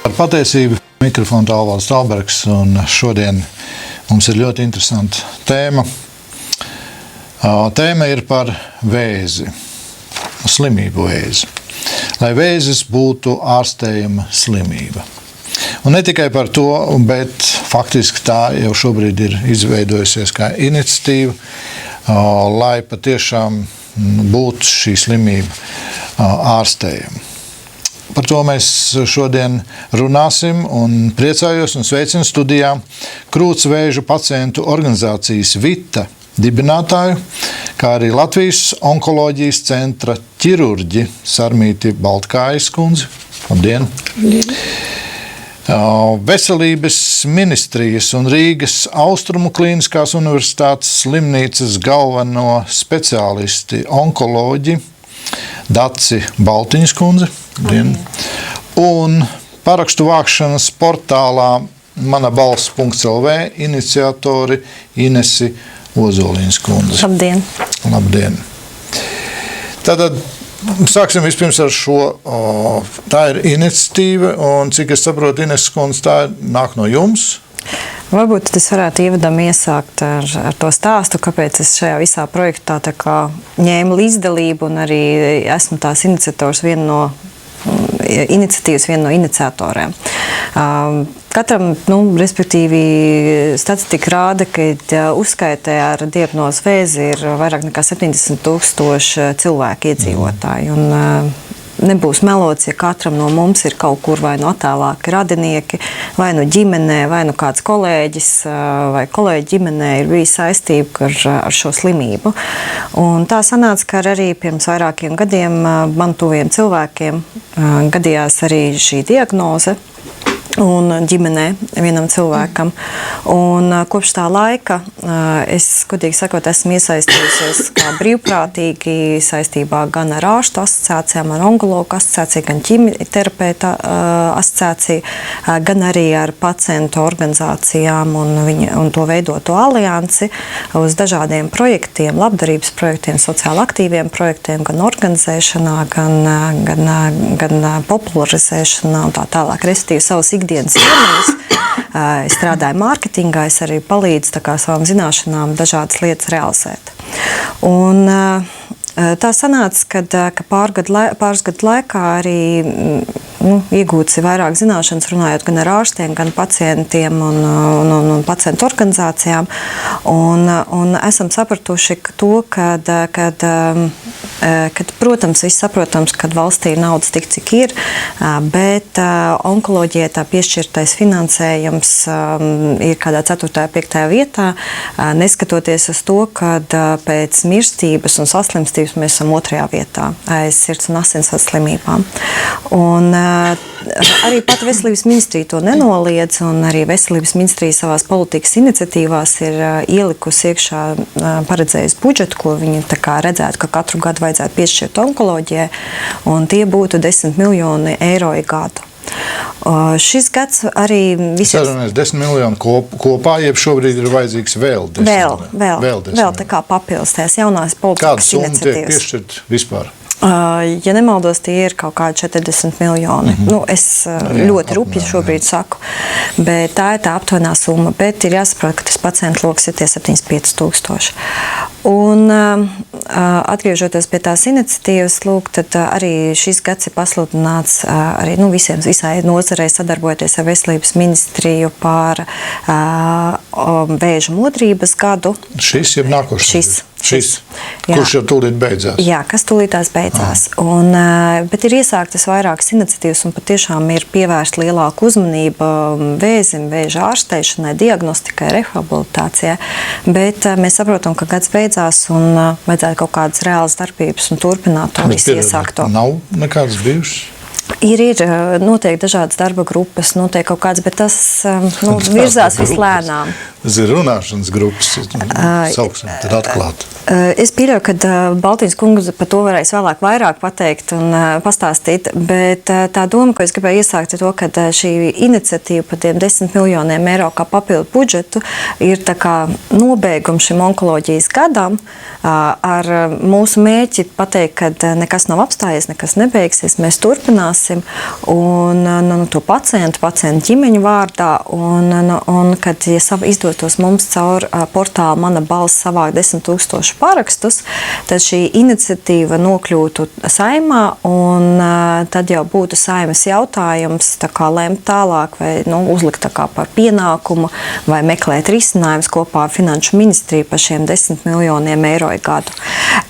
Par patiesību mikrofonu Alvalds Talbergs, un šodien mums ir ļoti interesanta tēma. Tēma ir par vēzi, slimību vēzi. Lai vēzis būtu ārstējama slimība. Un ne tikai par to, bet faktiski tā jau šobrīd ir izveidojusies kā iniciatīva, lai patiešām būtu šī slimība ārstējama. Par to mēs šodien runāsim un priecājos un sveicinu studijā krūtsvēža pacientu organizācijas VITA dibinātāju, kā arī Latvijas onkoloģijas centra ķirurģi Sarmīti Baltkājas kundzi. Labdien! Veselības ministrijas un Rīgas Austrumu Klīniskās universitātes slimnīcas galveno speciālisti onkoloģi Daci Baltiņas kundze. Un parakstu vākšanas portālā manabalss.lv iniciatori Inesi Ozoliņas kundze. Labdien! Labdien! Tātad sāksim vispirms ar šo. Tā ir iniciatīva, un cik es saprotu, Ines kundze, tā nāk no jums? Varbūt es varētu ievadam iesākt ar to stāstu, kāpēc es šajā visā projektā tā kā ņēmu līdzdalību un arī esmu tās iniciators viena no iniciatoriem. Katram, respektīvi, statistika rāda, ka uzskaitē ar diagnozu vēzi ir vairāk nekā 70,000 cilvēku iedzīvotāji. Un nebūs melots, ja katram no mums ir kaut kur vai no attālāki radinieki, vai no ģimenē, vai no kāds kolēģis vai kolēģi ģimenē ir bijis saistība ar šo slimību. Un tā sanāca, ka arī pirms vairākiem gadiem man tuviem cilvēkiem gadījās arī šī diagnoze un ģimenē vienam cilvēkam. Un kopš tā laika es, godīgi sakot, esmu iesaistījusies kā brīvprātīgi saistībā gan ar ārstu asociācijām, ar onkologu asociāciju, gan ķīmijterapeita asociāciju, gan arī ar pacientu organizācijām un to veidoto aliansi uz dažādiem projektiem, labdarības projektiem, sociāli aktīviem projektiem, gan organizēšanā, gan popularizēšanā un tā tālāk, respektīvi savas ikdienas iemaņas. Es strādāju mārketingā, es arī palīdzu savām zināšanām dažādas lietas realizēt. Un tā sanāca, ka pāris gadu laikā arī iegūts vairāk zināšanas, runājot gan ar ārstiem, gan pacientiem un pacientu organizācijām. Un esam sapratuši to, kad protams, viss saprotams, ka valstī ir naudas tik, cik ir, bet onkoloģijai tā piešķirtais finansējums ir kādā 4. 5. vietā, neskatoties uz to, kad pēc mirstības un saslimstības mēs esam 2. vietā aiz sirds un asinsvadu slimībām. Un arī pat Veselības ministrija to nenoliedz, un arī Veselības ministrija savās politikas iniciatīvās ir ielikusi iekšā paredzējusi budžetu, ko viņi redzētu, ka katru gadu vajadzētu piešķirt onkoloģijai, un tie būtu 10 miljoni eiro gadu. Šis gads arī visiem... Sarunājas 10 miljoni kopā, jeb šobrīd ir vajadzīgs vēl 10 miljoni. Vēl tā kā papildus tās jaunās politikas iniciatīvas. Kāda summa tiek piešķirt vispār? Ja nemaldos, tie ir kaut kādi 40 miljoni. Es ļoti rupji šobrīd saku, bet tā ir tā aptuvenā summa. Bet ir jāsaprot, ka tas pacientu loks ir tie 75,000. Un atgriežoties pie tās iniciatīvas, tad arī šis gads ir pasludināts arī visai nozarei sadarbojoties ar Veselības ministriju par vēža modrības gadu. Šis ir nākošais? Šis. Kurš jau tūlīt beidzās? Jā, kas tūlītās beidzās. Bet ir iesāktas vairākas iniciatīvas un patiešām ir pievērsta lielāka uzmanība vēzim, vēža ārsteišanai, diagnostikai, rehabilitācijai. Bet mēs saprotam, ka gads beidzās un vajadzētu kaut kādas reālas darbības un turpināt to visu iesākto. Nav nekādas bijušas? Ir noteikti dažādas darba grupas, noteikti kaut kāds, bet tas virzās vislēnām. Tas ir runāšanas grupas, sauksim, tad atklāt. Es pieļauju, ka Baltiņas kundze par to varēs vēlāk vairāk pateikt un pastāstīt, bet tā doma, ko es gribēju iesākt, ir to, ka šī iniciatīva par tiem 10 miljoniem eiro kā papildu budžetu ir tā kā nobeigums šim onkoloģijas gadam ar mūsu mērķi pateikt, ka nekas nav apstājies, nekas nebeigsies, mēs turpināsim teiksim, un to pacientu ģimeņu vārdā, un kad izdotos mums caur portālu Mana balss savākt 10 000 parakstus, tad šī iniciatīva nokļūtu Saeimā, un tad jau būtu Saeimas jautājums tā kā lemt tālāk vai uzlikt tā kā par pienākumu vai meklēt risinājumus kopā ar Finanšu ministriju par šiem 10 miljoniem eiro gadu.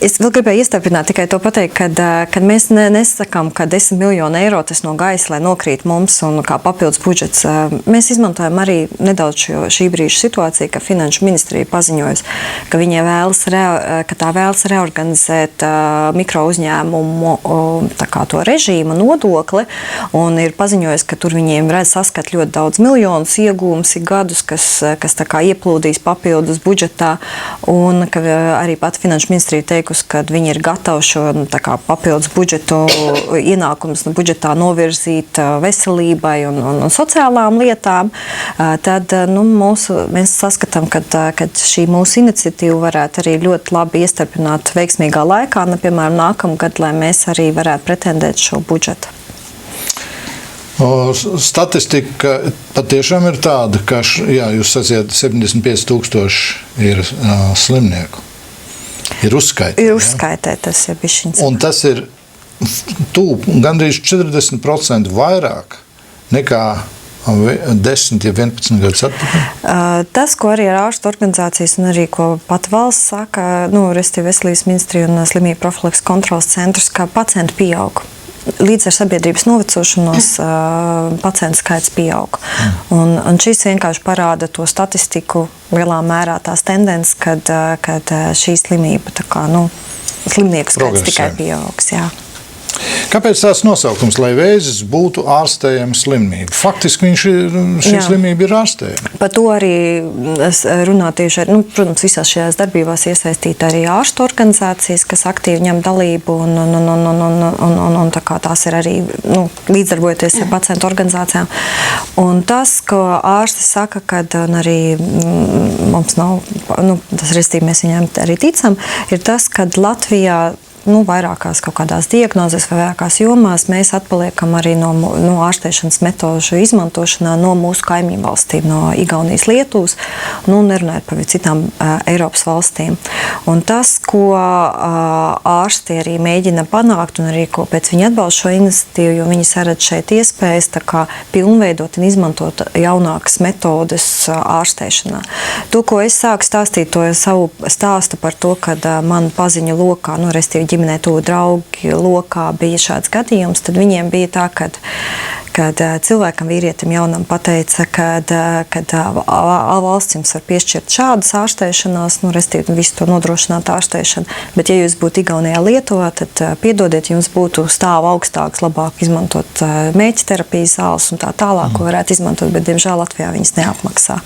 Es vēl gribēju iestarpināt tikai to pateikt, kad mēs nesakām, ka 10 miljonu eiro tas no gaisa, lai nokrīt mums un kā papildus budžets. Mēs izmantojam arī nedaudz šī brīža situāciju, ka Finanšu ministrija paziņojas, ka viņa vēlas reorganizēt mikro uzņēmumu tā kā to režīmu nodokli, un ir paziņojis, ka tur viņiem redz saskat ļoti daudz miljonus iegūmus gadus, kas tā kā ieplūdīs papildus budžetā, un ka arī pat Finanšu ministrija teikusi, ka viņi ir gatavi šo tā kā papildus budžetu ienākumus budžetā novirzīt veselībai un sociālām lietām, tad mēs saskatām, ka šī mūsu iniciatīva varētu arī ļoti labi iestarpināt veiksmīgā laikā, piemēram, nākamgad, lai mēs arī varētu pretendēt šo budžetu. Statistika patiešām ir tāda, ka, jūs sacījāt, 75 000 ir slimnieku. Ir uzskaitē. Ir uzskaitē, tas ir bišķiņas. Un tas ir gandrīz 40% vairāk nekā 10, 11 gadus atpakaļ? Tas, ko arī ar ārstu organizācijas un arī ko pat valsts saka, respektīvi Veselības ministrija un slimību profilakses kontroles centrs, ka pacienti pieaug. Līdz ar sabiedrības novecošanos pacientu skaits pieaug. Un šis vienkārši parāda to statistiku lielā mērā tās tendences, kad šī slimība, tā kā, slimnieku skaits tikai pieaugs. Jā. Kāpēc tās nosaukums, lai vēzis būtu ārstējama slimība? Faktiski šī slimība ir ārstējama. Par to arī runā tieši ar, protams, visās šajās darbībās iesaistīta arī ārstu organizācijas, kas aktīvi ņem dalību un tā kā tās ir arī līdzdarbojoties ar pacientu organizācijām. Un tas, ko ārsti saka, kad arī mums nav, tas restīvi mēs viņiem arī ticam, ir tas, kad Latvijā vairākās kaut kādās diagnozēs vai vairākās jomās mēs atpaliekam arī no ārstēšanas metožu izmantošanā no mūsu kaimiņu valstīm, no Igaunijas, Lietuvas, nerunājot par citām Eiropas valstīm. Un tas, ko ārsti arī mēģina panākt un arī ko pēc viņi atbalsta šo iniciatīvu, jo viņi saredz šeit iespējas tā kā pilnveidot un izmantot jaunākas metodes ārstēšanā. To, ko es sāku stāstīt, to savu stāstu par to, kad man paziņu lokā, restīvi ģimenē tuvu draugi lokā bija šāds gadījums, tad viņiem bija tā, kad cilvēkam, vīrietim jaunam pateica, kad valsts jums var piešķirt šādas ārstēšanās, restīvi visu to nodrošināt ārstēšanu, bet ja jūs būtu Igaunijā, Lietuvā, tad piedodiet, jums būtu stāva augstāks, labāk izmantot mēķiterapijas zāles un tā tālāk, ko varētu izmantot, bet, diemžēl, Latvijā viņas neapmaksā.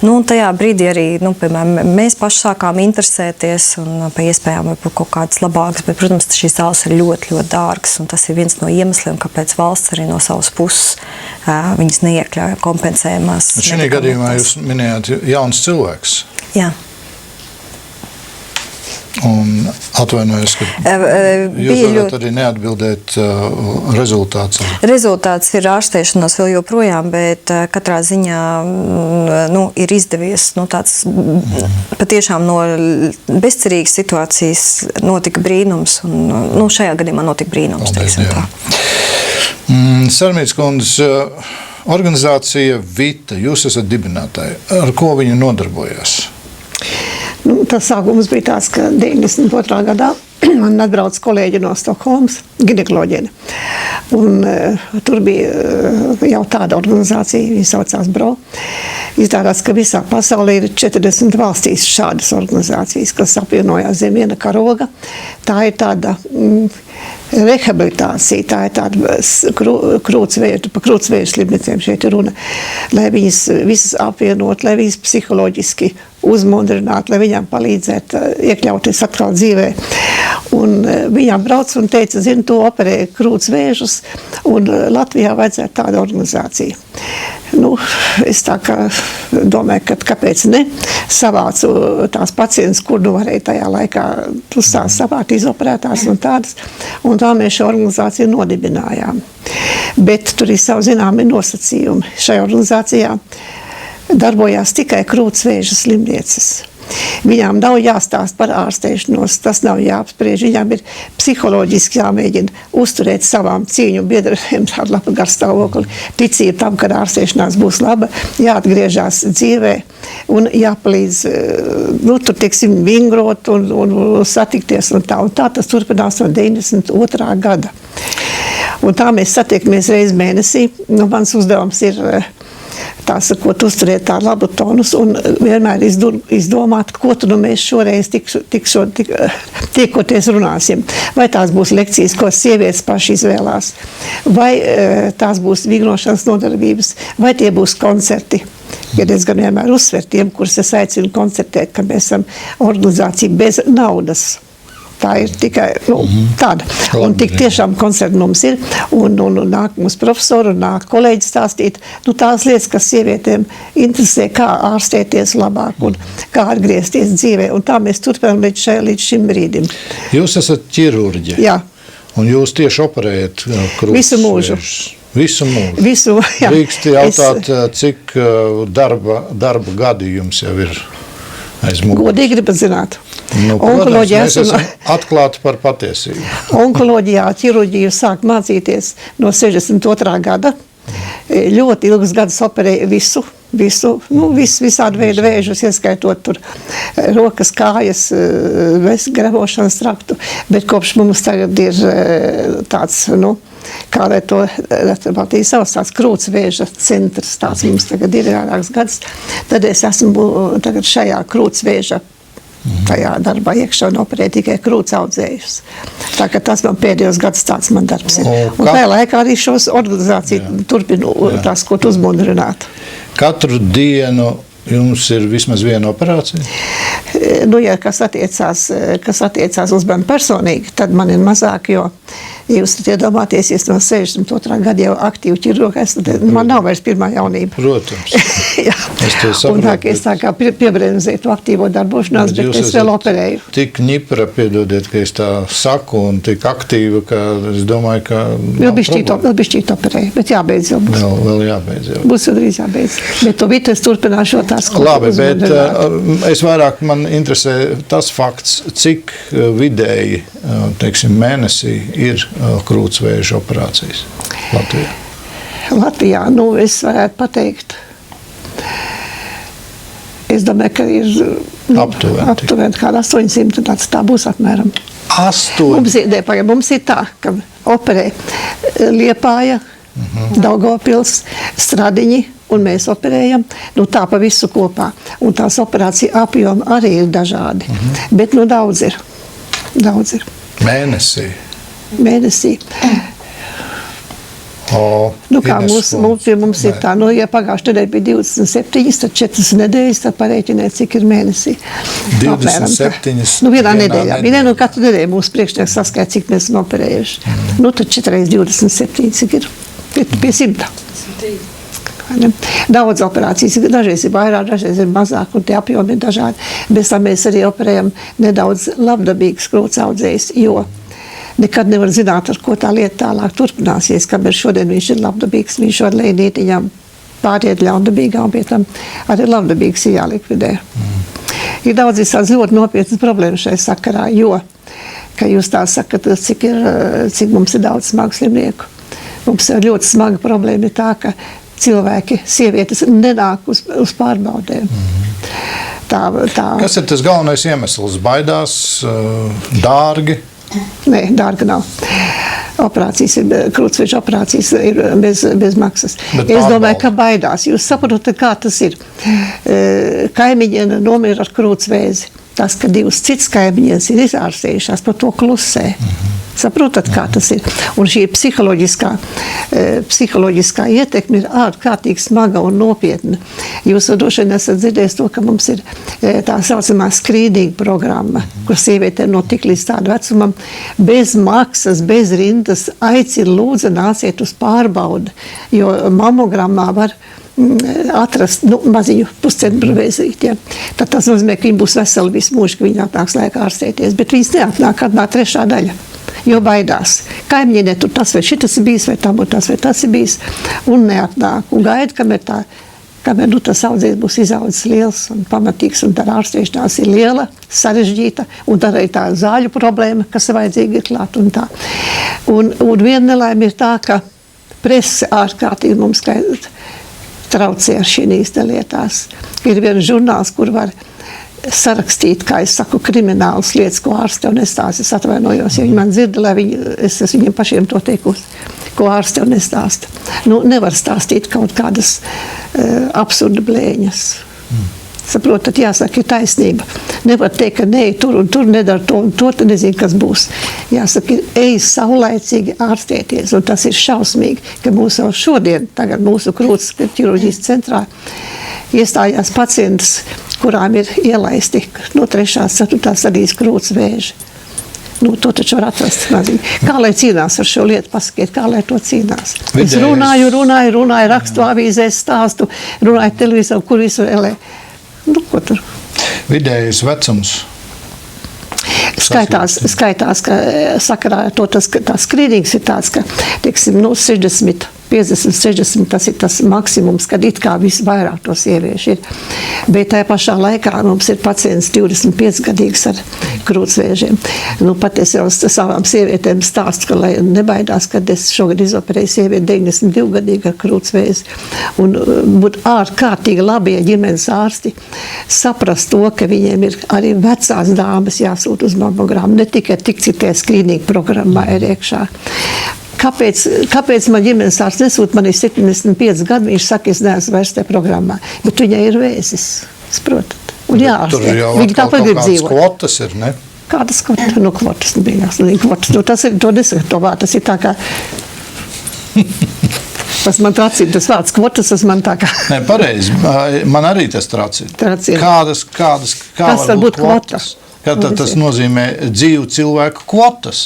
Un tajā brīdī arī, piemēram, mēs paši sākām interesēties un par iespējām par kaut kādas labākas, bet, protams, šīs zāles ir ļoti, ļoti dārgas, un tas ir viens no iemesliem, kāpēc valsts arī no savas puses viņas neiekļauj kompensējumās. Šī gadījumā jūs minējāt jauns cilvēks. Jā. Un atvainojos, ka jūs varat arī neatbildēt rezultāts. Rezultāts ir ārstēšanās vēl joprojām, bet katrā ziņā ir izdevies tāds patiešām no bezcerīgas situācijas notika brīnums, un šajā gadījumā notika brīnums. Paldies, tā. Sarmītas kundzes organizācija Vita, jūs esat dibinātāji. Ar ko viņa nodarbojas? Tas sākums bija tāds, ka 92. gadā man atbrauc kolēģi no Stokholmas, ginekoloģiene. Un tur bija jau tāda organizācija, viņa saucās BRO. Izrādās, ka visā pasaulē ir 40 valstīs šādas organizācijas, kas apvienojās zem viena karoga. Tā ir tāda rehabilitācija, tā ir tāda par krūtsvēju slimniciem šeit ir runa, lai viņas visas apvienot, lai viņas psiholoģiski uzmundrināt, lai viņām palīdzētu iekļauties atkal dzīvē. Un viņām brauc un teica, zinu, to operē krūtsvēžus, un Latvijā vajadzētu tāda organizācija. Nu, es tā kā domāju, ka kāpēc ne, savācu tās pacientus, kur nu varēja tajā laikā uz tās savākt izoperētās un tādas, un tā mēs šo organizāciju nodibinājām. Bet tur ir savu zināmi nosacījumi. Šajā organizācijā darbojās tikai krūtsvēža slimnieces. Viņām nav jāstāst par ārstēšanos, tas nav jāapspriež, viņām ir psiholoģiski jāmēģina uzturēt savām cīņu biedriem tādu labu garstāvokli, ticību tam, ka ārstēšanās būs laba, jāatgriežās dzīvē un jāpalīdz, nu, tur, teiksim, vingrot un satikties un tā tas turpinās no 92. gada. Un tā mēs satiekamies reiz mēnesī, nu, mans uzdevums ir tā sakot, uzturēt tā labu tonus un vienmēr izdomāt, ko tu nu mēs šoreiz tiekoties runāsim. Vai tās būs lekcijas, ko sievietes paši izvēlās, vai tās būs vingrošanas nodarbības, vai tie būs koncerti. Ja diezgan vienmēr uzsver tiem, kurus es aicinu koncertēt, ka mēs esam organizācija bez naudas. Tā ir tikai tāda. Un tik tiešām koncerti mums ir, un nāk mums profesori, un nāk kolēģi stāstīt, nu tās lietas, kas sievietēm interesē, kā ārstēties labāk un kā atgriezties dzīvē. Un tā mēs turpinām līdz šim brīdim. Jūs esat ķirurģi. Jā. Un jūs tieši operējat krūtsvēžus. Visu mūžu. Visu mūžu. Drīkst jautāt, cik darba gadi jums jau ir aiz muguras? Godīgi gribat zināt. Nu, protams, mēs esam atklāti par patiesību. Onkoloģijā ķirurģiju sāk mācīties no 62. gada. Ļoti ilgus gadus operēja visādi veidu vēžus, ieskaitot tur rokas, kājas, gremošanas traktu, bet kopš mums tagad ir tāds, nu, kā lai to Baltijas savas tāds krūtsvēža centrs, tāds mums tagad ir vairāks gads, tad es esmu tagad šajā krūtsvēža tajā darbā iekšā un operē tikai krūts audzējus. Tā ka tas man pēdējos gadus tāds man darbs ir. Un tajā laikā arī šos organizāciju turpinu tās, ko tu uzmundrināt. Katru dienu jums ir vismaz viena operācija? Nu, ja kas attiecās uz mani personīgi, tad man ir mazāk, jo jūs iedomāties no 62. gada jau aktīvi ķirurgs, tad man nav vairs pirmā jaunība. Protams. Jā. Es to saprotu. Un tā, ka es tā kā piebremzēju to aktīvo darbošanās, bet es vēl operēju. Tik ņipra, piedodiet, ka es tā saku, un tik aktīva, ka es domāju, ka vēl bišķīt operēju, bet jābeidz jau būs. Vēl jābeidz jau. Būs jau drīz jābeidz. Bet to vitu es turpināšu tās, ko labi, bet es vairāk man interesē tas fakts, cik vidēji, teiksim, mēnesī ir krūtsvēža operācijas Latvijā? Latvijā, nu, es varētu pateikt. Es domāju, ka ir aptuveni kāda 800, tā būs apmēram. 8? Mums ir tā, ka operē Liepāja, Daugavpils, Stradiņi, un mēs operējam, nu tā pa visu kopā. Un tās operācija apjoma arī ir dažādi. Bet, nu, daudz ir. Mēnesī. Nu kā mums ir tā, nu, ja pagājušajā nedēļā bija 27, tad 4 nedēļas, tad parēķiniet, cik ir mēnesī. 27? Nu, vienā nedēļā. Nu, katru nedēļu mūsu priekšnieks saskaita, cik mēs esam operējuši. Nu, tad 4 x 27, cik ir pie 100. Daudz operācijas, dažreiz ir vairāk, dažreiz ir mazāk, un tie apjomi ir dažādi. Bez tam mēs arī operējam nedaudz labdabīgas krūts audzējus, jo nekad nevar zināt, ar ko tā lieta tālāk turpināsies, kamēr šodien viņš ir labdabīgs, viņš var lēnītiņām pāriet ļaundabīgā, un pie tam arī labdabīgs ir jālikvidē. Ir daudz ļoti nopietnas problēmas šai sakarā, jo, ka jūs tā sakat, cik mums ir daudz smagu slimnieku. Mums ir ļoti smaga problēma ir tā, ka cilvēki, sievietes nenāk uz pārbaudēm. Kas ir tas galvenais iemesls? Baidās, dārgi? Nē, dārga nav. Krūtsvēža operācijas ir bez maksas. Es domāju, ka baidās. Jūs saprotat, kā tas ir. Kaimiņiene nomira ar krūtsvēzi. Tas, ka divas citas kaimiņienes ir izārstējušās, par to klusē. Saprotat, kā tas ir. Un šī psiholoģiskā ietekme ir ārkārtīgi smaga un nopietna. Jūs droši vien esat dzirdējis to, ka mums ir tā saucamā skrīninga programma, kur sievietēm no tik līdz tādu vecumam bez maksas, bez rindas aicina lūdzu nāciet uz pārbaudi, jo mammogrammā var atrast maziņu puscentru vēzīti. Ja. Tad tas nozīmē, ka viņi būs veseli visu mūžu, ka viņi atnāks laikā ārstēties. Bet viņas neatnāk, atnāk trešā daļa. Jo baidās. Kaimiņienē tur tas vai šitas ir bijis, vai tā būtu tas vai tas ir bijis. Un neatnāk. Un gaida, kamēr tas audzējs būs izaudzis liels un pamatīgs. Un tā ārstēšanās ir liela, sarežģīta. Un tad arī tā zāļu problēma, kas vajadzīga ir klāt un tā. Un viena nelaime ir tā, ka prese ārkārtīgi mums traucē ar šīs lietās. Ir viens žurnāls, kur var sarakstīt, kā es saku, kriminālas lietas, ko ārste tev nestāsta. Es atvainojos, ja viņi man dzirda, lai es viņiem pašiem to teikusi, ko ārste tev nestāsta. Nevar stāstīt kaut kādas absurda blēņas. Saprotat, jāsaka, ir taisnība. Nevar teikt, ka ne, tur un tur nedara to un to, tad nezinu, kas būs. Jāsaka, ej saulaicīgi ārstēties, un tas ir šausmīgi, ka mūsu jau šodien, tagad mūsu krūts ķirurģijas centrā, iestājās pacients, kurām ir ielaisti no 3. 4. stadijas krūts vēži. To taču var atrast maziņi. Kā lai cīnās ar šo lietu, pasakiet, kā lai to cīnās? Es runāju, rakstu avīzēs, stāstu, runāju televizoru, kur visu elē. Ko tur? Vidējais vecums. Skaitās, ka sakarā ar to tā skrīnings ir tāds, ka, teiksim, 60, 50, 60, tas ir tas maksimums, kad it kā visvairāk to sievieši ir. Bet tajā pašā laikā mums ir pacients 25 gadīgs ar krūtsvēžiem. Pat es jau savām sievietēm stāstu, ka lai nebaidās, kad es šogad izoperēju sievieti 92 gadīgi ar krūtsvēzi. Un būtu ārkārtīgi labi, ja ģimenes ārsti saprast to, ka viņiem ir arī vecās dāmas jāsūt uz mammogramu, ne tikai tik, cik tie skrīninga programmā ir iekšā. Kāpēc man ģimenes ārsts nesūt, man ir 75 gadi, viņš saka, es neesmu vairs tajā programmā, bet viņai ir vēzis, saprotat, un jāārstē. Viņi tāpat grib dzīvot. Kvotas ir, ne? Kādas kvotas? Kvotas nebija, tas ir, to nesaka to vārdu, tas ir tā kā... Tas man tracina, tas vārds kvotas, tas man tā kā... Nē, pareizi, man arī tas tracina. Kā var būt kvotas? Tas nozīmē dzīvu cilvēku kvotas.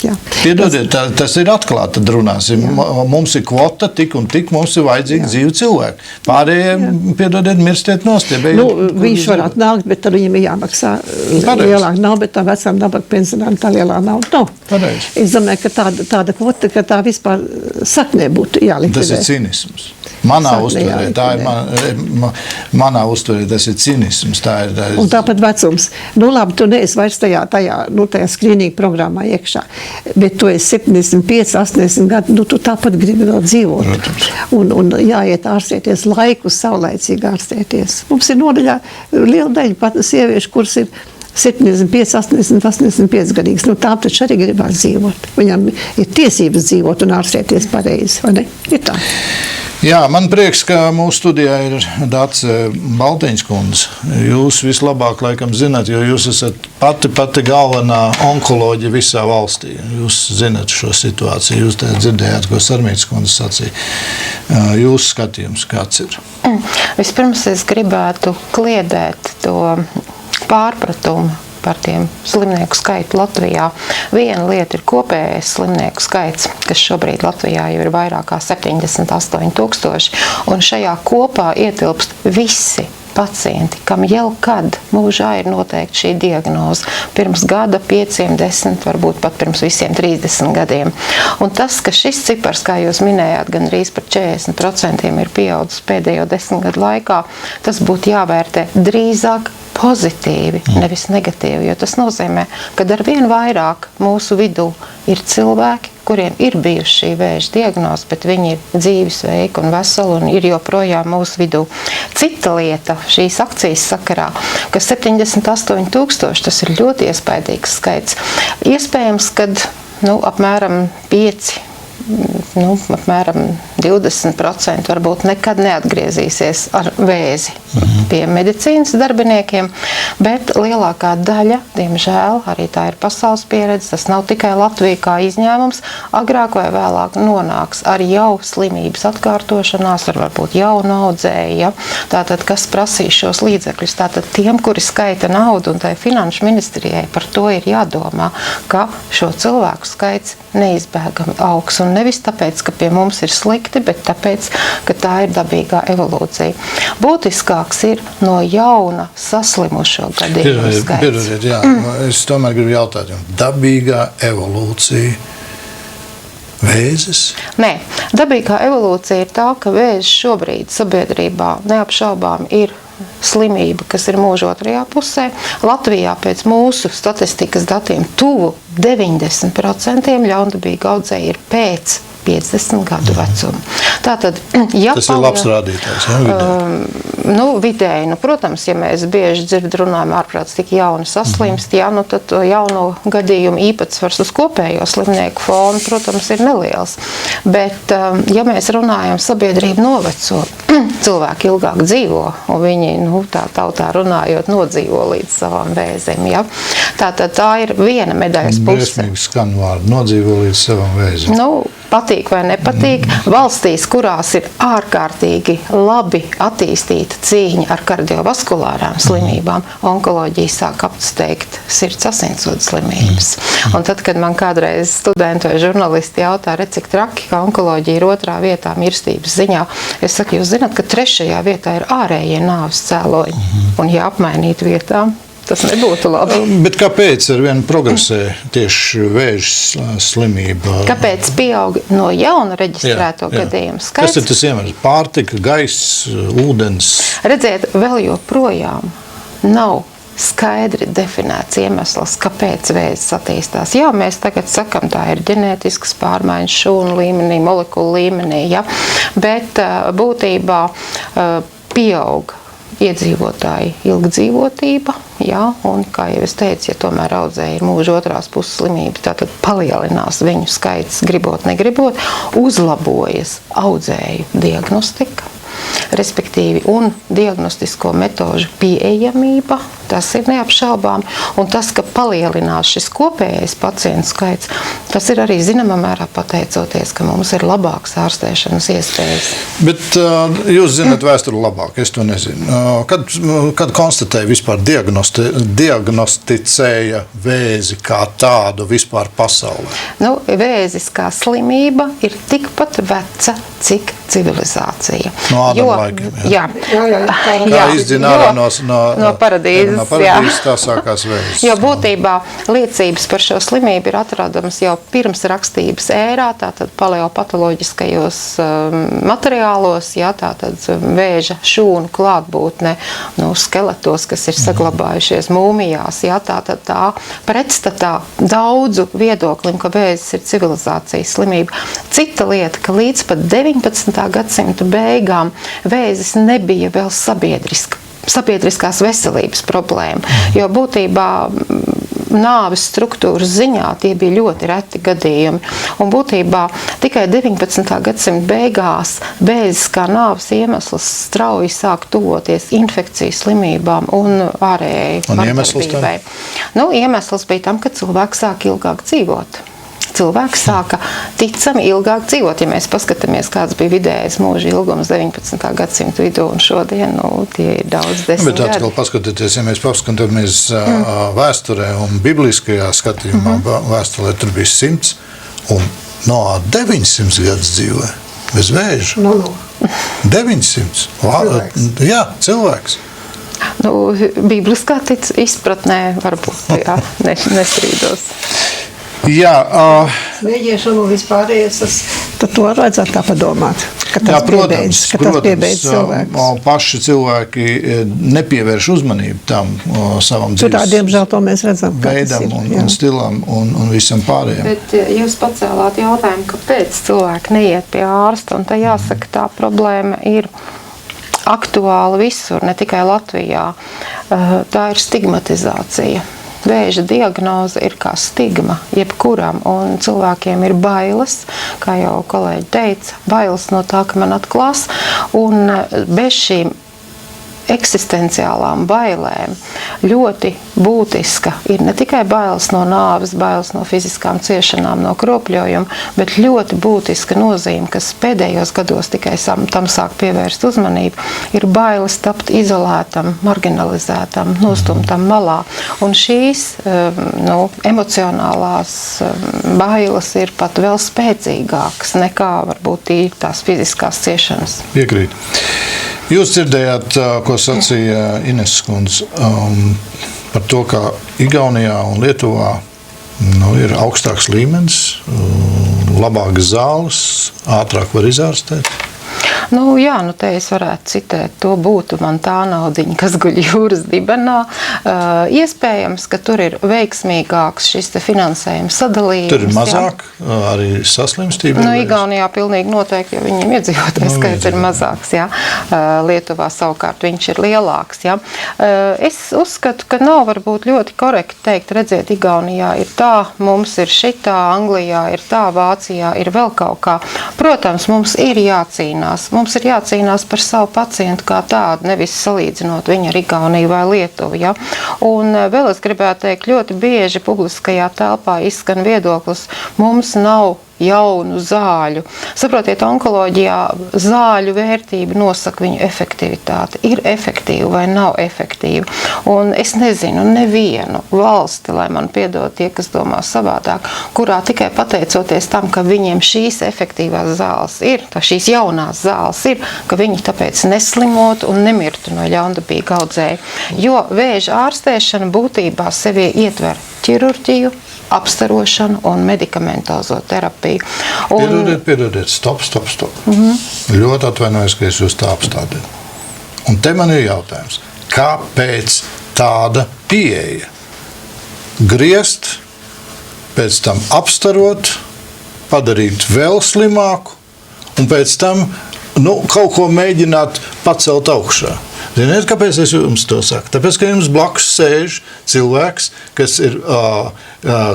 Jā. Piedodiet, tas ir atklāti, tad runāsim. Mums ir kvota, tik un tik, mums ir vajadzīgi dzīvi cilvēki. Pārējie, piedodiet, mirstiet nost. Viņš var atnākt, bet tad viņam ir jāmaksā lielāk nav, bet tā vecām nabaga pensionāriem tā lielā nav. Es domāju, ka tāda kvota, ka tā vispār saknē būtu jālikvidē. Tas ir cinisms. Manā uztverē, manā uztverē tas ir cinisms. Un tāpat vecums. Labi, tu neesi vairs tajā skrīninga programmā iekšā. Bet tu esi 75, 80 gadi, tu tāpat gribi vēl dzīvot. Un jāiet ārstēties laiku, saulaicīgi ārstēties. Mums ir nodaļā liela daļa pat sieviešu, kuras ir 75, 80, 85 gadīgas. Tām taču arī gribās dzīvot. Viņam ir tiesības dzīvot un ārstēties pareizi, vai ne? Ir tā. Jā, man prieks, ka mūsu studijā ir Dace Baltiņas kundze. Jūs vislabāk laikam zināt, jo jūs esat pati galvenā onkoloģija visā valstī. Jūs zināt šo situāciju, jūs dzirdējāt, ko Sarmītas kundze sacīja. Jūsu skatījums kāds ir? Vispirms es gribētu kliedēt to pārpratumu par tiem slimnieku skaitu Latvijā. Viena lieta ir kopējais slimnieku skaits, kas šobrīd Latvijā jau ir vairāk kā 78 000, un šajā kopā ietilpst visi pacienti, kam jau kad mūžā ir noteikti šī diagnoze. Pirms gada, 5, 10, varbūt pat pirms visiem 30 gadiem. Un tas, ka šis cipars, kā jūs minējāt, gan arī par 40% ir pieaudzis pēdējo 10 gadu laikā, tas būtu jāvērtē drīzāk pozitīvi, nevis negatīvi, jo tas nozīmē, ka ar vien vairāk mūsu vidū ir cilvēki, kuriem ir bijuši šī vēža diagnoze, bet viņi ir dzīvesveiki un veseli un ir joprojām mūsu vidū. Cita lieta šīs akcijas sakarā, ka 78 000, tas ir ļoti iespaidīgs skaits. Iespējams, kad apmēram 5, apmēram 20% varbūt nekad neatgriezīsies ar vēzi. pie medicīnas darbiniekiem, bet lielākā daļa, diemžēl, arī tā ir pasaules pieredze, tas nav tikai Latvija kā izņēmums, agrāk vai vēlāk nonāks ar jau slimības atkārtošanās, ar varbūt jaunu audzēju, ja? Tātad, kas prasīs šos līdzekļus, tātad tiem, kuri skaita naudu, un tai finanšu ministrijai par to ir jādomā, ka šo cilvēku skaits neizbēgami augs, un nevis tāpēc, ka pie mums ir slikti, bet tāpēc, ka tā ir dabīgā evolūcija. Būtiskāks ir no jauna saslimušo gadījumu skaits. Jā, es tomēr gribu jautāt jums, dabīgā evolūcija vēzis? Nē, dabīgā evolūcija ir tā, ka vēzis šobrīd sabiedrībā neapšaubām ir slimība, kas ir mūža otrajā pusē. Latvijā pēc mūsu statistikas datiem tuvu 90% ļaundabīgu audzēju ir pēc 50 gadu vecuma. Tātad, ja tas ir labs rādītājs, ja, vidēji? Vidēji, protams, ja mēs bieži runājam ārprāts tik jauni saslimst, tad to jauno gadījumu īpatsvars uz kopējo slimnieku fonu, protams, ir neliels. Bet, ja mēs runājam sabiedrību noveco, cilvēki ilgāk dzīvo, un viņi, tā tautā runājot, nodzīvo līdz savām vēzēm, ja? Tātad tā ir viena medaļas puse. Briesmīgi skan vārdu, nodzīvo līdz savām vēzēm. Patīk vai nepatīk, valstīs, kurās ir ārkārtīgi labi attīstīta cīņa ar kardiovaskulārām slimībām, onkoloģija sāk apsteigt sirds asinsvadu slimības. Un tad, kad man kādreiz studenti vai žurnālisti jautā, cik traki, ka onkoloģija ir otrā vietā mirstības ziņā, es saku, jūs zināt, ka 3. vietā ir ārējie nāves cēloņi, un ja apmainīt vietām, tas nebūtu labi. Bet kāpēc ar vienu progresē tieši vēža slimība? Kāpēc pieaug no jauna reģistrēto gadījumu skaits? Kas ir tas iemesls? Pārtika, gaiss, ūdens? Redziet, vēl joprojām nav skaidri definēts iemesls, kāpēc vēzis attīstās. Jā, mēs tagad sakam, tā ir ģenētiskas pārmaiņas šūnu līmenī, molekulu līmenī, ja? Bet būtībā pieaug iedzīvotāji ilgdzīvotība, jā, un, kā jau es teicu, ja tomēr audzēji ir mūža otrās puses slimība, tātad palielinās viņu skaits, gribot, negribot, uzlabojas audzēju diagnostika, respektīvi, un diagnostisko metožu pieejamība, tas ir neapšaubām, un tas, ka palielinās šis kopējais pacientu skaits, tas ir arī zināmā mērā pateicoties, ka mums ir labāks ārstēšanas iespējas. Bet jūs zināt vēsturi labāk, es to nezinu. Kad konstatēja vispār diagnosticēja vēzi kā tādu vispār pasaulē? Vēzis kā slimība ir tikpat veca, cik civilizācija. No Ādama laikiem, jā. Kā izdzina ārā no paradīzes. No paradīzes tā sākās vēzis. Jo būtībā liecības par šo slimību ir atradamas jau pirms rakstības ērā, tātad paleopatoloģiskajos materiālos, jā, tātad vēža šūnu klātbūtne, skeletos, kas ir saglabājušies mūmijās, jā, tātad tā pretstatā daudzu viedoklim, ka vēzis ir civilizācijas slimība. Cita lieta, ka līdz pat 19. gadsimta beigām vēzis nebija vēl sabiedriskās veselības problēma, jo būtībā nāves struktūras ziņā tie bija ļoti reti gadījumi. Un būtībā tikai 19. gadsimta beigās vēzis kā nāves iemesls strauji sāk tuvoties infekciju slimībām un ārējai vardarbībai. Iemesls bija tam, ka cilvēks sāk ilgāk dzīvot. Cilvēks sāka ticami ilgāk dzīvot. Ja mēs paskatāmies, kāds bija vidējais mūža ilgums 19. gadsimta vidū un šodien, tie ir daudz desmit gadi. Bet atkal paskatieties, ja mēs paskatāmies vēsturē un bibliskajā skatījumā vēsturē, tur bija 100 un no 900 gadus dzīvē bez vēža. 900. Jā, cilvēks. Bibliskā izpratnē varbūt, jā, nestrīdos. Jā, Mēģiešanu un vispārējais, tad to vajadzētu tā padomāt, ka tas piebeidz cilvēkus. Paši cilvēki nepievērš uzmanību tam savam dzīves tā, diemžēl, to mēs redzam, veidam un stilam un visam pārējiem. Bet jūs pacēlāt jautājumu, kāpēc cilvēki neiet pie ārsta, un tā jāsaka, tā problēma ir aktuāla visur, ne tikai Latvijā. Tā ir stigmatizācija. Vēža diagnoze ir kā stigma jebkuram, un cilvēkiem ir bailes, kā jau kolēģi teica, bailes no tā, ka man atklās, un bez šīm eksistenciālām bailēm ļoti būtiska ir ne tikai bailes no nāves, bailes no fiziskām ciešanām, no kropļojuma, bet ļoti būtiska nozīme, kas pēdējos gados tikai tam sāk pievērst uzmanību, ir bailes tapt izolētam, marginalizētam, nostumtam malā. Un šīs emocionālās bailes ir pat vēl spēcīgākas nekā varbūt tās fiziskās ciešanas. Piekrīt. Jūs dzirdējāt, ko sacīja Ines kundze par to, ka Igaunijā un Lietuvā ir augstāks līmenis, labākas zāles, ātrāk var izārstēt. Jā, te es varētu citēt, to būtu man tā naudiņa, kas guļ jūras dibenā. Iespējams, ka tur ir veiksmīgāks šis te finansējums sadalījums. Tur ir mazāk arī saslimstība? Igaunijā pilnīgi noteikti, jo viņiem iedzīvotājs skaits ir mazāks, jā. Lietuvā savukārt viņš ir lielāks, jā. Es uzskatu, ka nav varbūt ļoti korekti teikt, redziet, Igaunijā ir tā, mums ir šitā, Anglijā ir tā, Vācijā ir vēl kaut kā. Protams, mums ir jācīnās. Mums ir jācīnās par savu pacientu kā tādu, nevis salīdzinot viņu ar Igauniju vai Lietuvu. Ja? Un vēl es gribētu teikt, ļoti bieži publiskajā telpā izskan viedoklis, mums nav jaunu zāļu. Saprotiet, onkoloģijā zāļu vērtība nosaka viņu efektivitāti. Ir efektīva vai nav efektīva. Un es nezinu nevienu valsti, lai man piedod tie, kas domā savādāk, kurā tikai pateicoties tam, ka viņiem šīs efektīvās zāles ir, šīs jaunās zāles ir, ka viņi tāpēc neslimotu un nemirtu no ļaundabīga audzēja. Jo vēža ārstēšana būtībā sevi ietver ķirurģiju, apstarošanu un medikamentozo terapiju. Piedodiet, stop. Ļoti atvainojos, ka es jūs tā apstādīju. Un te man ir jautājums, kāpēc tāda pieeja? Griezt, pēc tam apstarot, padarīt vēl slimāku un pēc tam kaut ko mēģināt pacelt augšā. Ziniet, kāpēc es jums to saku? Tāpēc, ka jums blakus sēž cilvēks, kas ir,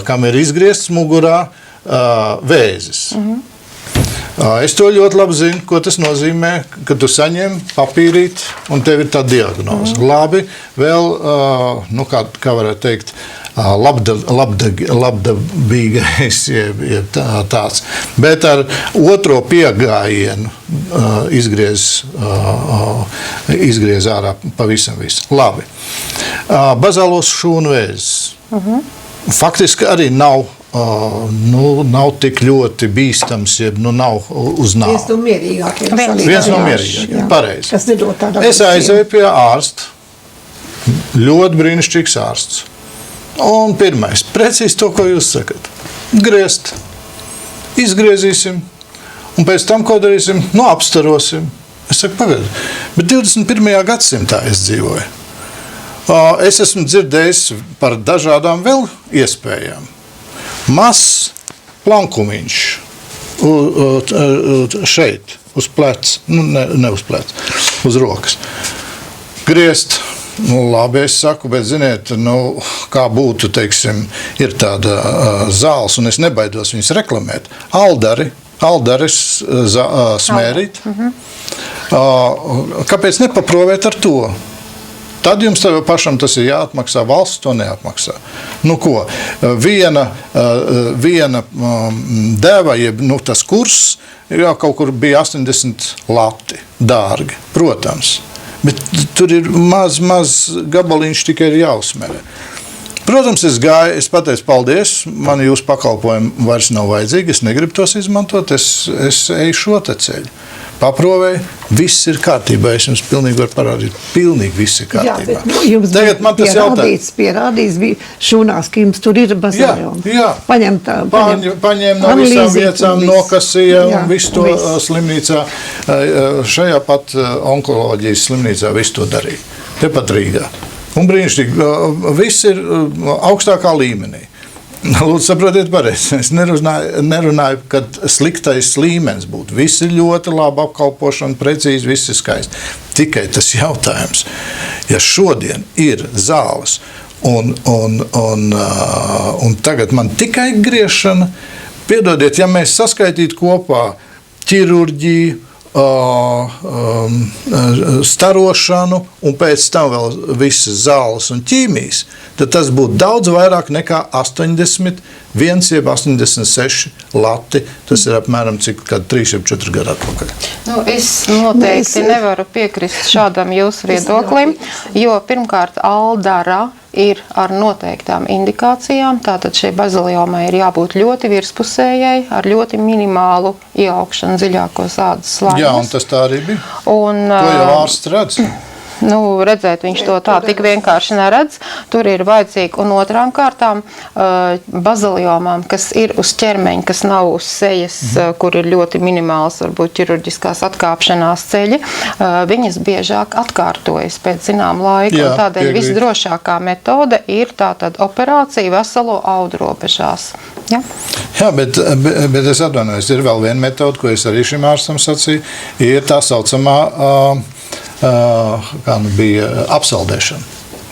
kam ir izgriezts mugurā vēzis. Es to ļoti labi zinu, ko tas nozīmē, ka tu saņem papīrīt un tev ir tā diagnoze. Labi, vēl, kā varētu teikt, labdabīgais, jeb tāds. Bet ar otro piegājienu izgriez ārā pavisam visu. Labi. Bazālos šūnu vēzis. Faktiski arī nav tik ļoti bīstams, jeb nav uz nāvi. Viens no mierīgākiem. Pareizi. Es aizēju pie ārsta. Ļoti brīnišķīgs ārsts. Un pirmais, precīzi to, ko jūs sakat. Griezt. Izgriezīsim. Un pēc tam, ko darīsim? Apstarosim. Es saku, pagaidu. Bet 21. gadsimtā es dzīvoju. Es esmu dzirdējis par dažādām vēl iespējām. Mazs plankumiņš šeit, uz pleca. Ne uz pleca, uz rokas. Griezt. Labi, es saku, bet ziniet, kā būtu, teiksim, ir tāda zāles, un es nebaidos viņas reklamēt. Aldaris smērīt. Kāpēc nepaprovēt ar to? Tad jums tev pašam tas ir jāatmaksā, valsts to neatmaksā. Viena deva, jeb tas kurs, jau kaut kur bija 80 lati, dārgi, protams. Bet tur ir maz gabaliņš tikai ir jāuzsmerē. Protams, es pateicu paldies, man jūsu pakalpojumi vairs nav vajadzīgi, es negribu tos izmantot, es eju šo te ceļu. Paprovēju, viss ir kārtībā, es jums pilnīgi varu parādīt, pilnīgi viss ir kārtībā. Jā, bet jums tagad man tas pierādīts šūnās, ka jums tur ir bazāļumi. Jā. Paņēma no visām viecām, nokasīja un visu to slimnīcā, šajā pat onkoloģijas slimnīcā visu to darīja. Tepat Rīgā. Un brīnišķīgi, viss ir augstākā līmenī. Lūdzu, saprotiet pareizi. Es nerunāju, kad sliktais līmenis būtu. Viss ir ļoti labi apkalpošana, precīzi, viss ir skaisti. Tikai tas jautājums, ja šodien ir zāles un tagad man tikai griešana, piedodiet, ja mēs saskaitītu kopā ķirurģiju, starošanu un pēc tam vēl visas zāles un ķīmijas, tad tas būtu daudz vairāk nekā 81 jeb 86 lati. Tas ir apmēram cik 3 jeb 4 gadu atpakaļ. Nu, es noteikti nevaru piekrist šādam jūsu viedoklim, jo pirmkārt Aldara ir ar noteiktām indikācijām, tātad šai baziliomai ir jābūt ļoti virspusējai, ar ļoti minimālu ieaugšanu dziļākos ādas slāņos. Jā, un tas tā arī bija. Un, to jau ārsts redz. Nu, redzēt, viņš to tā tik vienkārši neredz. Tur ir vajadzīgi, un otrām kārtām baziliomām, kas ir uz ķermeņa, kas nav uz sejas, kur ir ļoti minimāls, varbūt ķirurģiskās atkāpšanās ceļi, viņas biežāk atkārtojas pēc zinām laika. Jā, un tādēļ piekrīt. visdrošākā metode ir tātad operācija veselo audu robežās. Ja? Jā, bet es atvainojos, ir vēl viena metode, ko es arī šim ārstam sacīju, ir tā saucamā kā nu bija apsaldēšana,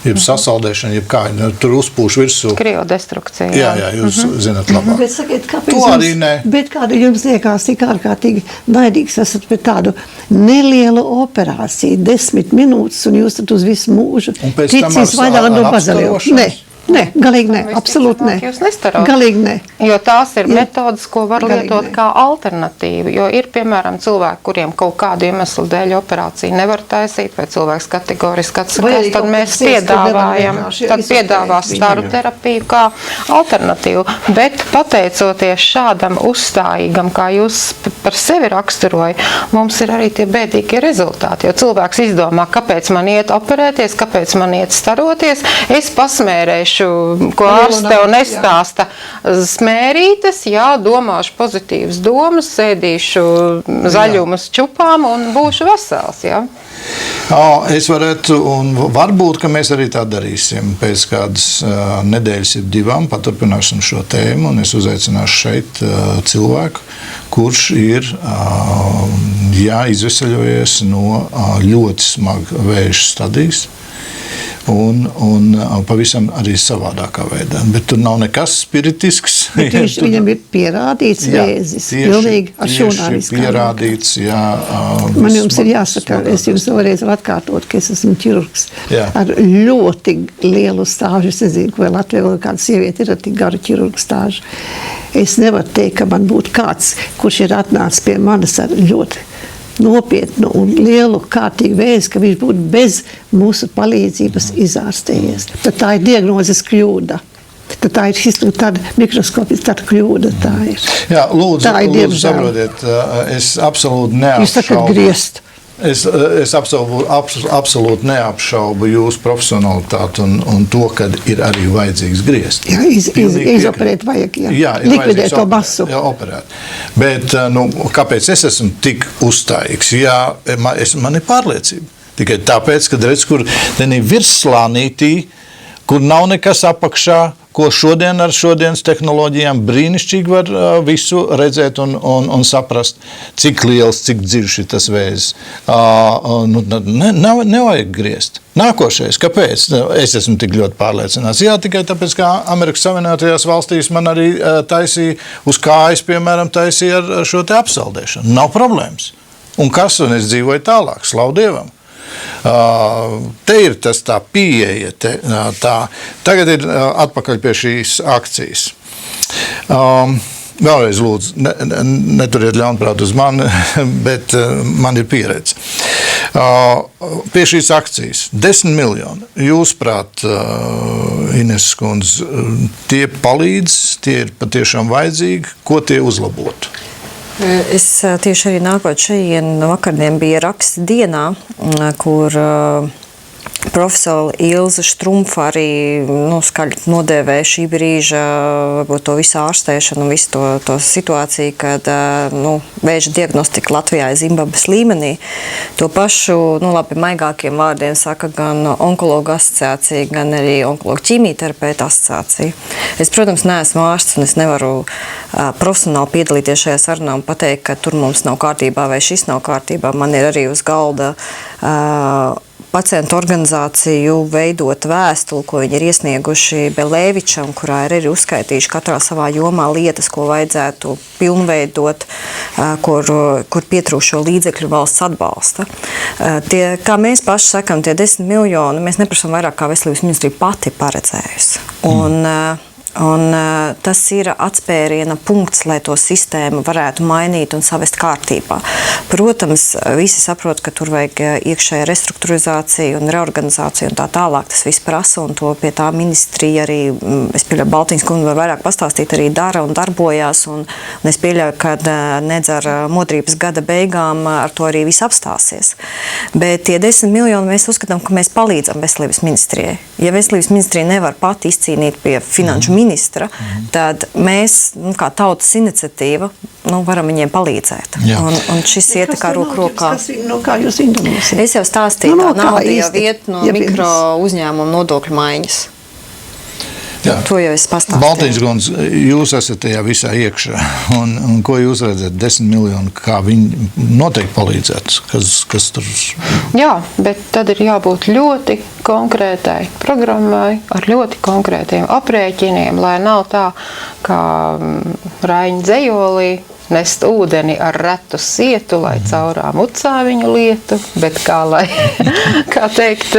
jeb sasaldēšana, jeb kā tur uzpūš virsū. Kriodestrukcija. Jā, jūs zināt labāk. Bet sakiet, kāpēc To arī ne. Bet kāda jums liekas tik ārkārtīgi naidīgs esat pret tādu nelielu operāciju, 10 minūtes, un jūs tad uz visu mūžu Un pēc tam ticīs vaļā no baziliem? apstarošanas? Nē, galīgi nē, absolūti nē. Jūs nestarot. Galīgi nē. Jo tās ir Jā. metodas, ko var Galīgi lietot ne. kā alternatīvu. Jo ir, piemēram, cilvēki, kuriem kaut kādu iemeslu dēļ operāciju nevar taisīt, vai cilvēks kategoriski Vai atsakās, arī tad kaut mēs kas cits, kad nevar piedāvājam, vienkārši tad piedāvā izoperēt staru terapiju kā alternatīvu. Bet pateicoties šādam uzstājīgam, kā jūs par sevi raksturoja, mums ir arī tie bēdīgie rezultāti. Jo cilvēks izdomā, kāpēc man iet operēties, kāpēc man iet staroties. Es pasmērēšu, ko ārsts tev nestāsta smērītes, jā, domāšu pozitīvas domas, sēdīšu zaļumus čupām un būšu vesels, jā. Es varētu, un varbūt, ka mēs arī tā darīsim. Pēc kādas nedēļas ir 2 paturpināsim šo tēmu, un es uzaicināšu šeit cilvēku, kurš ir izveseļojies no ļoti smaga vēža stadijas. Un pavisam arī savādākā veidā. Bet tur nav nekas spiritisks. Tieši viņam ir pierādīts vēzis. Pilnīgi ar šūnānisku. Pierādīts, jā. Man jums ir jāsaka, es jums vēlreiz varu atkārtot, ka es esmu ķirurgs Jā. ar ļoti lielu stāžu. Es nezinu, vai Latvijā vēl kāda sieviete ir ar tik garu ķirurgu stāžu. Es nevaru teikt, ka man būtu kāds, kurš ir atnācis pie manis ar ļoti nopietnu un lielu kārtīgu vēzi, ka viņš būtu bez mūsu palīdzības izārstējies. Tad tā ir diagnozes kļūda. Tad tā ir tāda mikroskopiska kļūda. Tā ir. Jā, lūdzu, Tā ir lūdzu diemžēl. saprotiet, es absolūti Jūs sakat neapšaubu. griezt. Es absolūti neapšaubu jūsu profesionalitāti un to, ka ir arī vajadzīgs griezt. Jā, Pilnīgi izoperēt vajag, jā. Jā, ir Likvidēt vajadzīgs to operēt, masu. Jā, operēt. Bet kāpēc es esmu tik uzstājīgs? Jā, man ir pārliecība. Tikai tāpēc, ka redz, kur tenī virsslānītī, kur nav nekas apakšā, ko šodien ar šodienas tehnoloģijām brīnišķīgi var visu redzēt un saprast, cik liels, cik dziļš ir tas vēzis. Nevajag griezt. Nākošais, kāpēc? Es esmu tik ļoti pārliecināts. Jā, tikai tāpēc, ka Amerikas Savienotajās valstīs man arī taisīja uz kājas, piemēram, taisīja ar šo te apsaldēšanu. Nav problēmas. Un kas? Un es dzīvoju tālāk, slavu Dievam. Te ir tas tā pieeja. Tagad ir atpakaļ pie šīs akcijas. Vēlreiz lūdzu, neturiet ļaunprāt uz mani, bet man ir pieredze. Pie šīs akcijas 10 miljoni. Jūsuprāt, Ines kundze, tie palīdz, tie ir patiešām vajadzīgi, ko tie uzlabotu? Es tieši arī nākot šajien vakardien bija raksts dienā, kur profesora Ilze Štrumpfa arī skaļi nodēvēja šī brīža varbūt to visu ārstēšanu un visu to situāciju, kad vēža diagnostika Latvijā ir Zimbabves līmenī. To pašu, labi, maigākiem vārdiem saka gan onkologa asociācija, gan arī onkologa ķīmijterapeita asociācija. Es, protams, neesmu ārsts un es nevaru profesionāli piedalīties šajā sarunā un pateikt, ka tur mums nav kārtībā vai šis nav kārtībā. Man ir arī uz galda pacientu organizāciju veidot vēstuli, ko viņi ir iesnieguši Belēvičam, kurā ir arī uzskaitījuši katrā savā jomā lietas, ko vajadzētu pilnveidot, kur pietrūkst šo līdzekļu valsts atbalsta. Kā mēs paši sakam, tie 10 miljoni, mēs neprasam vairāk, kā veselības ministrija pati paredzējusi. Un tas ir atspēriena punkts, lai to sistēmu varētu mainīt un savest kārtībā. Protams, visi saprot, ka tur vajag iekšēja restruktūrizācija un reorganizācija un tā tālāk. Tas viss prasa, un to pie tā ministrija arī, es pieļauju, Baltiņas kundze var vairāk pastāstīt, arī dara un darbojās. Un es pieļauju, ka nedz ar modrības gada beigām ar to arī viss apstāsies. Bet tie 10 miljoni mēs uzskatām, ka mēs palīdzam veselības ministrijai. Ja veselības ministrija nevar pati izcīnīt pie finanšu ministra, tad mēs, kā tautas iniciatīva, varam viņiem palīdzēt. Un šis iet kā roku rokā. Kā jūs indonosiet? Es jau stāstīju, tā nauda jau iet no mikro uzņēmuma nodokļu maiņas. Jā. To jau es pastāstīju. Baltiņas kundze, jūs esat tajā visā iekšā. Un ko jūs redzat? 10 miljoni, kā viņi noteikti palīdzētu? Kas tur? Jā, bet tad ir jābūt ļoti konkrētai programmai, ar ļoti konkrētiem aprēķiniem, lai nav tā, kā Raiņa dzejolī, nest ūdeni ar retu sietu, lai caurā mucā viņu lietu, bet kā teikt,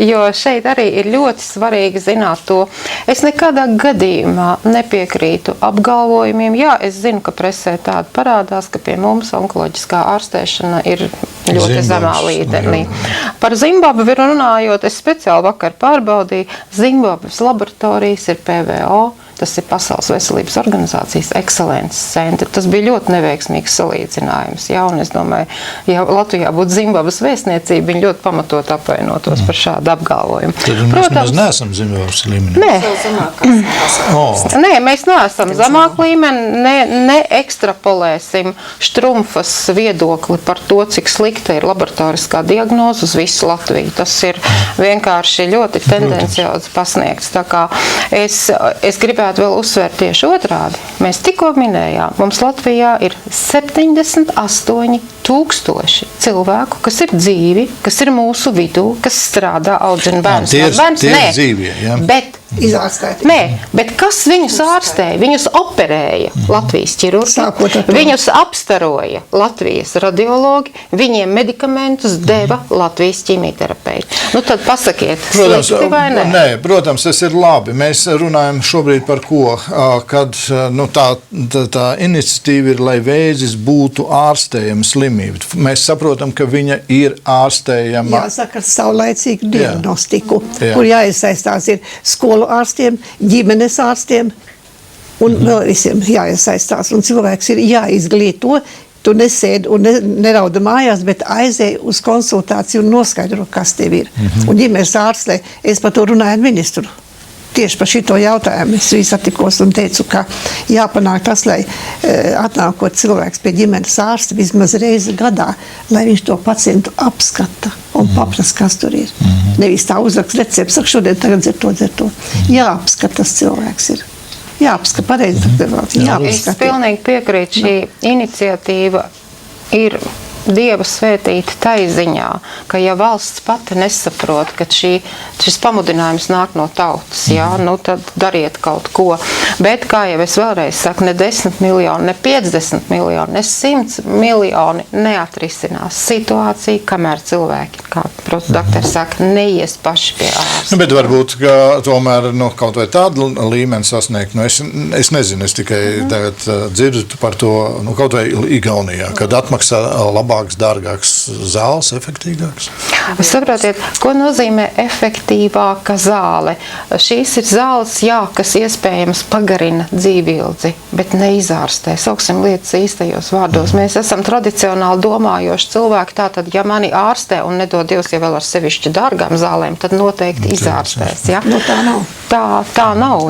jo šeit arī ir ļoti svarīgi zināt to. Es nekādā gadījumā nepiekrītu apgalvojumiem. Jā, es zinu, ka presē tāda parādās, ka pie mums onkoloģiskā ārstēšana ir ļoti zemā līmenī. Par Zimbabvi runājot, es speciāli vakar pārbaudīju, Zimbabves laboratorijas ir PVO, tas ir Pasaules veselības organizācijas ekscelences centri. Tas bija ļoti neveiksmīgs salīdzinājums. Jā, un es domāju, ja Latvijā būtu Zimbabves vēstniecība, viņi ļoti pamatot apvainotos par šādu apgalvojumu. Tad mēs nemaz neesam Zimbabves līmenī. Nē, mēs neesam zemāk līmeni, neekstrapolēsim Štrumfas viedokli par to, cik slikta ir laboratoriskā diagnoze uz visu Latviju. Tas ir vienkārši ļoti tendenciozi pasniegts. Tā kā es gribētu vēl uzsvērt tieši otrādi. Mēs tikko minējām, mums Latvijā ir 78 000 cilvēku, kas ir dzīvi, kas ir mūsu vidū, kas strādā, audzina bērnus. Tie ir dzīvie, jā. Bet kas viņus ārstēja? Viņus operēja Latvijas ķirurgi, viņus apstaroja Latvijas radiologi, viņiem medikamentus deva Latvijas ķimijterapeiti. Tad pasakiet, slikti vai ne? Nē, protams, tas ir labi. Mēs runājam šobrīd par ko, kad tā iniciatīva ir, lai vēzis būtu ārstējama slimība. Mēs saprotam, ka viņa ir ārstējama. Jāsaka ar saulaicīgu diagnostiku, kur jāiesaistās ir skolu ārstiem, ģimenes ārstiem un vēl visiem jāiesaistās. Un cilvēks ir jāizglīto. Tu nesēdi un nerauda mājās, bet aizēj uz konsultāciju un noskaidro, kas tev ir. Un ģimenes ārstē, es par to runāju ar ministru. Tieši par šito jautājumu es arī satikos un teicu, ka jāpanāk tas, lai atnākot cilvēks pie ģimenes ārsta vismaz reizi gadā, lai viņš to pacientu apskata un paprast, kas tur ir. Nevis tā uzrakst recepts, saka, šodien tagad dzer to. Jāapskata tas cilvēks ir. Jāapskata, pareizi. Es pilnīgi piekrītu, šī iniciatīva ir Dieva svētīta tai ziņā, ka ja valsts pati nesaprot, ka šis pamudinājums nāk no tautas, tad dariet kaut ko. Bet, kā jau es vēlreiz saku, ne 10 miljoni, ne 50 miljoni, ne 100 miljoni neatrisinās situāciju, kamēr cilvēki, kā doktors saka, neies paši pie ārsta. Bet varbūt, ka tomēr kaut vai tādu līmeni sasniegt, es nezinu, es tikai tagad dzirdu par to, kaut vai Igaunijā, kad atmaksā labāks, dārgāks zāles, efektīgāks? Saprotiet, ko nozīmē efektīvāka zāle? Šīs ir zāles, kas iespējams pagarina dzīvildzi, bet neizārstē. Sauksim lietas īstajos vārdos. Mēs esam tradicionāli domājoši cilvēki, tātad, ja mani ārstē un nedod Dievs, ja vēl ar sevišķi dārgām zālēm, tad noteikti izārstēs. Ja? Tā nav. Tā nav,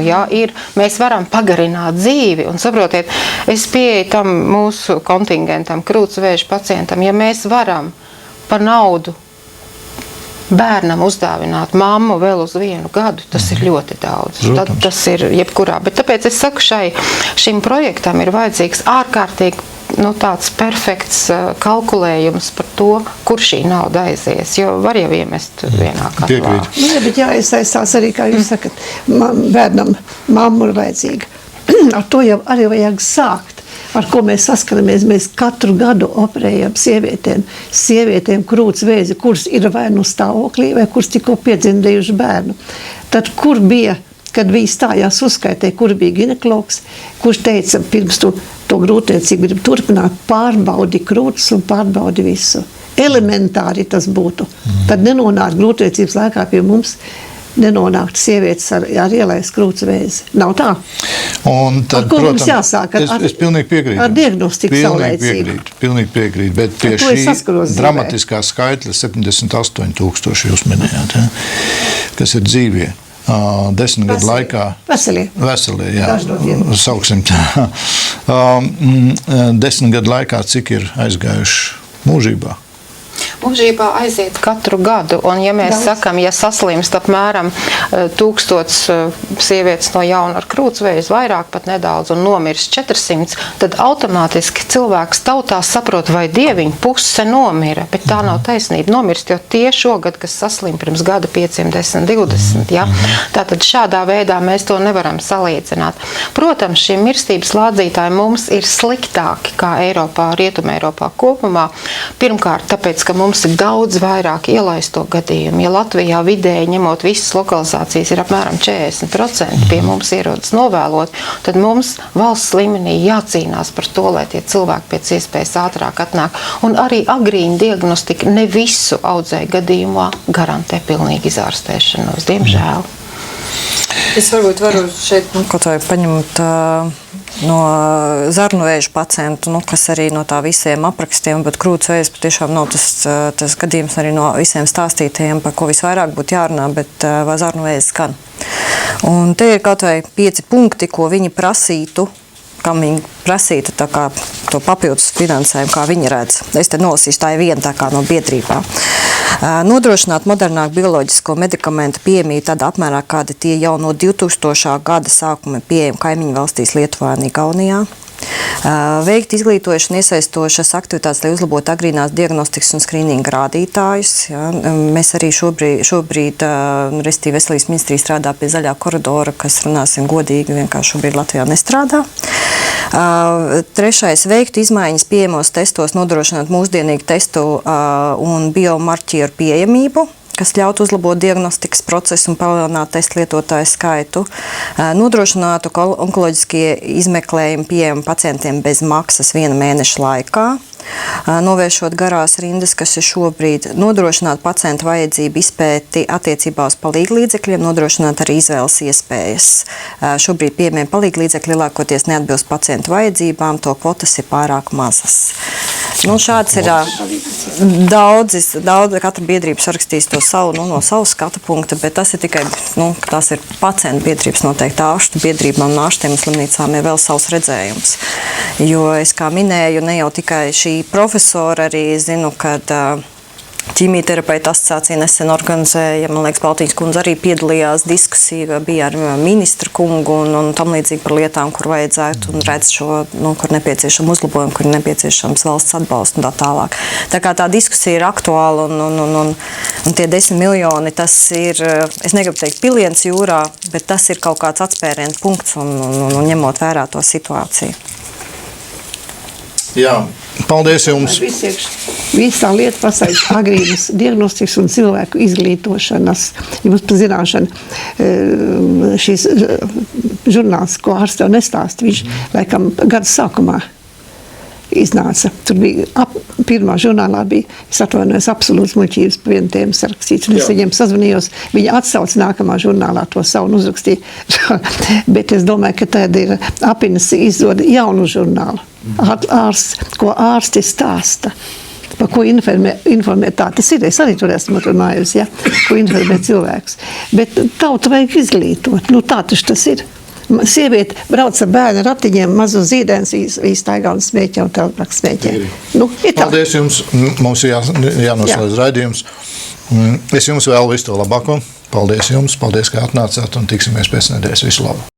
mēs varam pagarināt dzīvi, un saprotiet, es pieeju tam mūsu kontingentam, krūtsvēža pacientam, ja mēs varam par naudu bērnam uzdāvināt mammu vēl uz 1 gadu, tas ir ļoti daudz. Tad tas ir jebkurā. Bet tāpēc es saku, šim projektam ir vajadzīgs ārkārtīgi tāds perfekts kalkulējums par to, kur šī nauda aizies, jo var jau iemest vienā katlā. Piekrīt. Nu, jā, bet jāiesaistās arī, kā jūs sakat, bērnam mamma ir vajadzīga. Ar to jau arī vajag sākt. Ar ko mēs saskaramies, mēs katru gadu operējam sievietēm krūts vēzi, kuras ir vai nu stāvoklī, vai kuras tikko piedzimdējuši bērnu. Tad kur bija, kad bija stājās uzskaitē, kur bija ginekologs, kurš teica, pirms to grūtniecību grib turpināt, pārbaudi krūtis un pārbaudi visu. Elementāri tas būtu. Tad nenonāk grūtniecības laikā pie mums, nenonākt sievietes ar ielais krūts vēzi. Nav tā? Un tad, ar ko mums jāsāk? Es pilnīgi piekrītu. Ar diagnostiku saulēcību. Pilnīgi piekrītu. Bet pie šī dramatiskā skaitļa 78,000 jūs minējāt, ja? Kas ir dzīvie. 10 gadu laikā. Veselie, jā. Sauksim tā. 10 gadu laikā cik ir aizgājuši mūžībā? Mūžībā aiziet katru gadu, un ja mēs sakam, ja saslimst apmēram 1000 sievietes no jauna ar krūtsvēju, vairāk pat nedaudz, un nomirst 400, tad automātiski cilvēks tautā saprot, vai dieviņa puse nomira, bet tā nav taisnība. Nomirst jau tie šogad, kas saslim pirms gada 5, 10, 20, ja? Tātad šādā veidā mēs to nevaram salīdzināt. Protams, šie mirstības lādzītāji mums ir sliktāki kā Eiropā, Rietumē Eiropā kopumā. Pirmkārt, tāpēc, ka mums ir daudz vairāk ielaisto gadījumu. Ja Latvijā vidēji ņemot visas lokalizācijas ir apmēram 40% pie mums ierodas novēlot, tad mums valsts līmenī jācīnās par to, lai tie cilvēki pēc iespējas ātrāk atnāk. Un arī agrīna diagnostika ne visu audzēju gadījumā garantē pilnīgi izārstēšanos, diemžēl. Es varbūt varu šeit kaut vai paņemt no zarnu vēža pacientu, kas arī no tā visiem aprakstiem, bet krūts vēzis patiešām nav tas gadījums arī no visiem stāstītajiem, par ko visvairāk būtu jārunā, bet zarnu vēzis gan. Un te ir kaut vai 5 punkti, ko viņi prasītu, kam viņi prasītu tā kā to papildus finansējumu, kā viņi redz. Es te nolasīšu, tā ir viena tā kā no biedrībām. Nodrošināt modernāku bioloģisko medikamentu pieejamību tādā apmērā, kādi tie jau no 2000. Gada sākuma pieejami kaimiņu valstīs Lietuvā un Igaunijā. Veikt izglītošanu iesaistošas aktivitātes, lai uzlabotu agrīnās diagnostikas un skrīninga rādītājus. Ja. Mēs arī šobrīd respektīvi Veselības ministrija strādā pie zaļā koridora, kas, runāsim godīgi, vienkārši šobrīd Latvijā nestrādā. Trešais, veikt izmaiņas pieejamos testos, nodrošināt mūsdienīgu testu un biomarķieru pieejamību, kas ļautu uzlabot diagnostikas procesu un palielināt testu lietotāju skaitu, nodrošinātu onkoloģiskie izmeklējumi pieejami pacientiem bez maksas 1 mēneša laikā, novēršot garās rindas, kas ir šobrīd, nodrošināt pacientu vajadzību izpēti attiecībā uz palīglīdzekļiem, nodrošināt arī izvēles iespējas. Šobrīd pieejamie palīglīdzekļi lielākoties neatbilst pacientu vajadzībām, to kvotas ir pārāk mazas. Šāds ir daudz, katra biedrība sarakstīs to savu, no savu skatu punkta, bet tas ir tikai, tās ir pacientu biedrības noteikti ārstu biedrībām un ārstiem un slimnīcām ir vēl savs redzējums. Jo es kā minēju, ne jau tikai šī profesora, arī zinu, kad ķīmijterapeita asociācija nesen organizēja, man liekas, Baltīņas kundze arī piedalījās diskusija, bija ar ministru kungu un tam līdzīgi par lietām, kur vajadzētu un redz šo, kur nepieciešama uzlabojuma, kur nepieciešams valsts atbalsts un tā tālāk. Tā kā tā diskusija ir aktuāla un tie 10 miljoni, tas ir, es negribu teikt piliens jūrā, bet tas ir kaut kāds atspērienu punkts un ņemot vērā to situāciju. Jā, paldies jums. Visā lieta pasaules agrīnas diagnostikas un cilvēku izglītošanas. Jums par zināšanu šīs žurnāls, ko ārsts tev nestāst, viņš laikam gada sākumā iznāca. Tur bija pirmā žurnālā bija, es atvainojos, absolūts muļķības par vienu tēmu sarakstīts. Un es viņiem sazvanījos, viņi atsauc nākamā žurnālā to savu un uzrakstīja. Bet es domāju, ka tad ir Apinas izdoda jaunu žurnālu. Ko ārsti stāsta. Par ko informē tā tas ir. Es arī tur esmu runājusi, ja? Ko informē cilvēks. Bet tautu vajag izglītot. Tā taču tas ir. Sieviete brauc ar bērnu ratiņiem, mazu zīdēns, īstaigā un smēķē un telprak smēķē. Paldies jums. Mums ir jānoslēdz raidījums. Es jums vēlu visu to labāko. Paldies jums. Paldies, ka atnācāt un tiksimies pēc nedēļas. Visu labu.